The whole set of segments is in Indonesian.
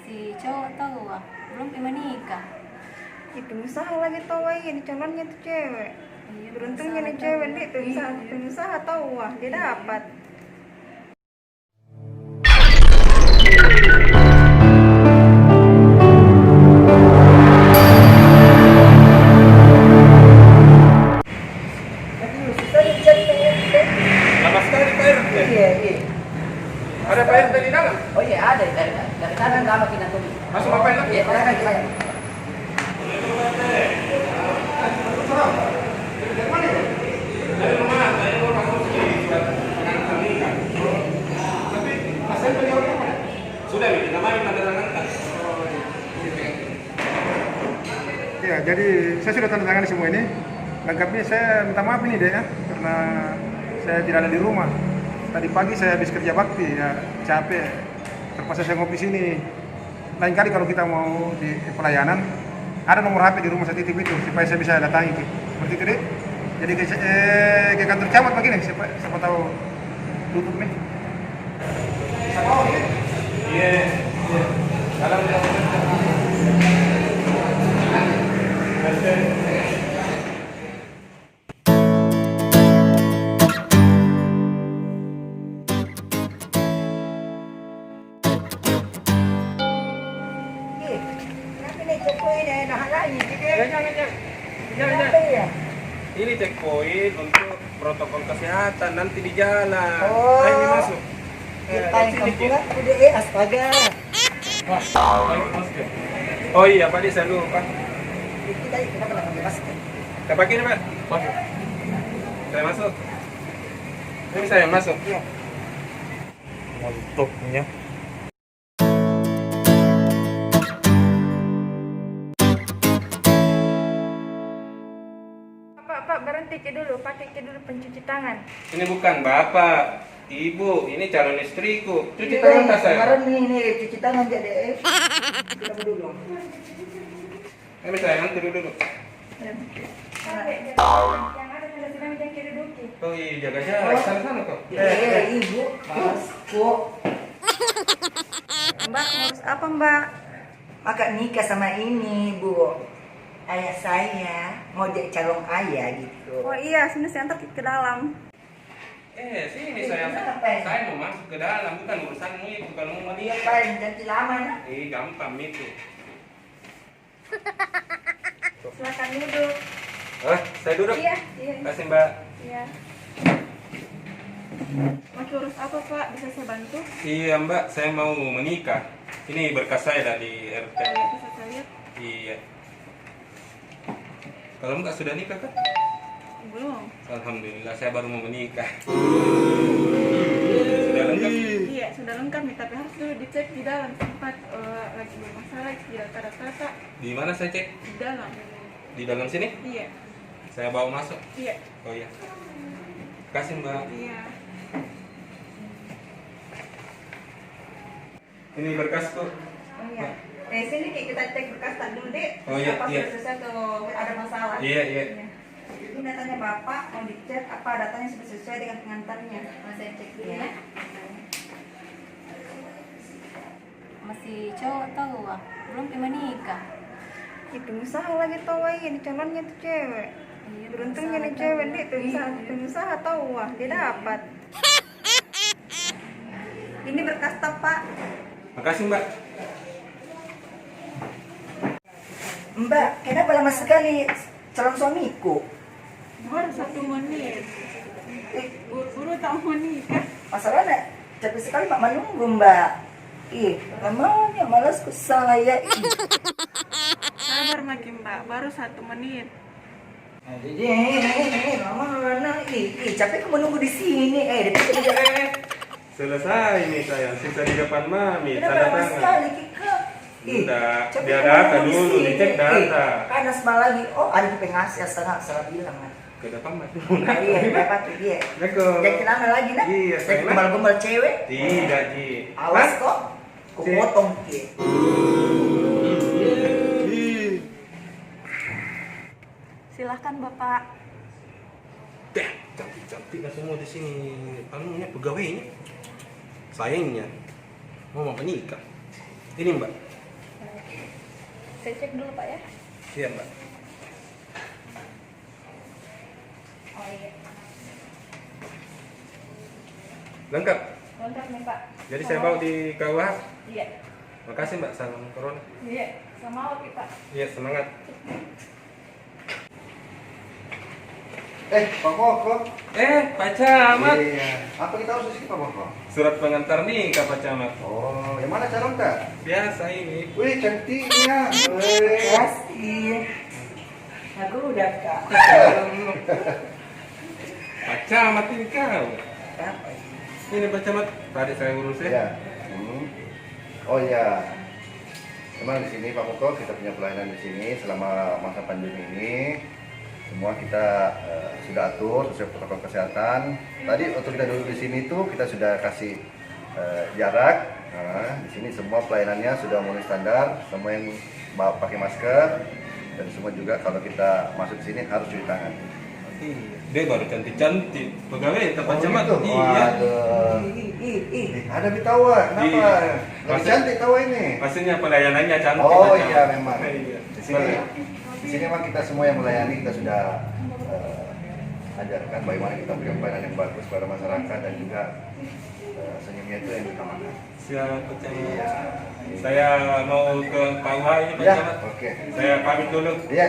Masih cowok tahu ah, belum menikah. Itu usaha lagi tahu ini calonnya tuh cewek. Iya, Beruntungnya nih pengusaha cewek tahu. nih tuh usaha, Iya. pengusaha tahu wah dia dapat. Aduh, susah dicari PRT. Lama sekali Pak RT. Iya, iya. Ada Pak RT di dalam? Oh iya ada dari kanan lama kita tunggu. Masuk ngapain lagi? Iya, silakan silakan. Dari rumah, saya mau masuk di pengantar nikah. Tapi Mas RT di orang mana? Sudah, kita mari tanda tangan. Ya, jadi saya sudah tanda tangan semua ini. Lengkapnya saya minta maaf ini deh ya, karena saya tidak ada di rumah. Tadi pagi saya habis kerja bakti, ya capek. Terpaksa saya ngopi sini. Lain kali kalau kita mau di pelayanan, ada nomor HP di rumah saya titip itu supaya saya bisa datangi. Seperti itu deh. Jadi ke kantor camat begini, siapa tahu tutup nih. Iya. Dalam Ih, kenapa nih cewek ini nah lagi gitu? Jangan. Kenapa ya? Ini checkpoint untuk protokol kesehatan nanti di jalan. Oh. Ayo ini masuk. Kita yang Sini, Ki. kampungan udah astaga. Oh iya Pak, saya lupa. Kita kenapa nggak pakai masker? Kita pakai ini Pak. Masuk. Saya masuk. Ini saya masuk. Iya. Mantapnya. Pak, berhenti dulu, pakai dulu pencuci tangan. Ini bukan Bapak, Ibu, ini calon istriku. Cuci Iya, tangan tak saya? kemarin nih cuci tangan jadi. Kita dulu. Ini saya turun dulu. Yang ada sedang jangkiri duki. Oh iya, jaga jarak. Sana kok. Ibu, Mas, kok. Mbak, ngurus apa Mbak? Maka nikah sama ini, Bu. Ayah saya mau jadi calon ayah gitu. Oh iya, sini saya antar ke dalam. Sini saya. Saya mau masuk ke dalam, bukan urusanmu itu. Kalau mau Dia lihat. paling janji lama nah. Gampang itu. Silakan duduk. Saya duduk. Iya. Kasih Mbak. Iya. Mau urus apa Pak? Bisa saya bantu? Iya Mbak, saya mau menikah. Ini berkas saya dari RT. Bisa saya lihat? Iya. Kalau Mbak sudah nikah kan? Belum. Alhamdulillah, saya baru mau menikah. Sudah lengkap? Iya, sudah lengkap nih, tapi harus dulu dicek di dalam sempat lagi bermasalah, tidak ada kata Di mana saya cek? di dalam. Di dalam sini? Iya. Saya bawa masuk. Iya. Oh iya. Kasih Mbak. Iya. Ini berkasku. Oh iya. Sini kita cek berkas dulu deh. Oh, iya, Apa iya. sudah selesai atau ada masalah? Iya, iya. Ini datanya Bapak mau dicek apa datanya sudah sesuai dengan pengantarnya. Mau saya cek dulu ya. Masih cowok tahu ah, belum menikah. Itu usaha lagi tahu ini calonnya tuh cewek. Iya, Beruntungnya nih pengusaha cewek tahu. nih tuh usaha, Iya. pengusaha tahu wah dia dapat. Ini berkas Pak. Makasih Mbak. Mbak, kenapa lama sekali calon suamiku? Baru 1 menit. Buru-buru tak mau nikah. Masalahnya capek sekali Mbak menunggu Mbak. Ih, lamanya malasku saya. Ih. Sabar makin Mbak, baru 1 menit. Lama mana? Ih, capek aku menunggu di sini. Selesai nih sayang, sisa di depan Mami. Kenapa Tanda lama tangan. sekali Kika? Enggak, capek dia aku data menunggu di dulu, sini. dicek data. Panas malah lagi. Oh, ada di pengasih salah bilang. Nah. Ke depan Mas. Iya, dapat tuh dia. Assalamualaikum. Jadi lama lagi nah. Iya, Jadi sayang. gombal-gombal cewek. Tidak, Ji. Awas kok. Ku Cik. potong Ki. Silahkan Bapak. Cantik lah semua di sini. Anunya pegawainya. Sayangnya mau menikah. Ini Mbak. Saya cek dulu Pak ya. Iya Mbak. Oh iya. Lengkap. Lengkap nih Pak. Jadi saya bawa di KUH. Iya. Makasih Mbak, salam corona. Iya. Sama oke Pak. Iya, semangat. Pak Koko. Pak Camat. Iya. Apa kita harus di sini Pak Koko? Surat pengantar nikah Pak Camat. Oh, yang mana calon Kak? Biasa ini. Wih, cantiknya. Kasih. Aku udah Kak. Pak Camat ini kau. Apa ini? Ini Pak Camat, tadi saya urus ya. Ya. Oh ya. Memang di sini Pak Koko kita punya pelayanan di sini selama masa pandemi ini. Semua kita sudah atur sesuai protokol kesehatan. Tadi waktu kita duduk di sini tuh kita sudah kasih jarak. Nah, di sini semua pelayanannya sudah mulai standar. Semua yang pakai masker dan semua juga kalau kita masuk di sini harus cuci tangan. Dia baru cantik-cantik. Pegawai Pak Camat. gitu? Iya. Waduh. Ih. Ada di tawa. Kenapa? Iya. Lebih cantik tawa ini. Maksudnya pelayanannya cantik. Oh Pak Camat. iya memang. Iya. Di sini memang kita semua yang melayani kita sudah ajarkan bagaimana kita berikan pelayanan yang bagus kepada masyarakat dan juga senyumnya itu yang diutamakan. Siap Pak Camat. Iya. Saya mau ke KUH ini Pak Ya, Camat. oke. Saya pamit dulu. Iya.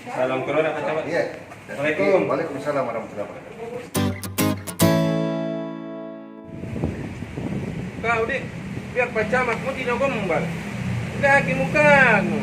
Salam corona Pak Camat. Iya. Assalamualaikum. Waalaikumsalam warahmatullahi wabarakatuh. Kau dik, biar Pak Camat mau tidak gombal. Kaki mukamu.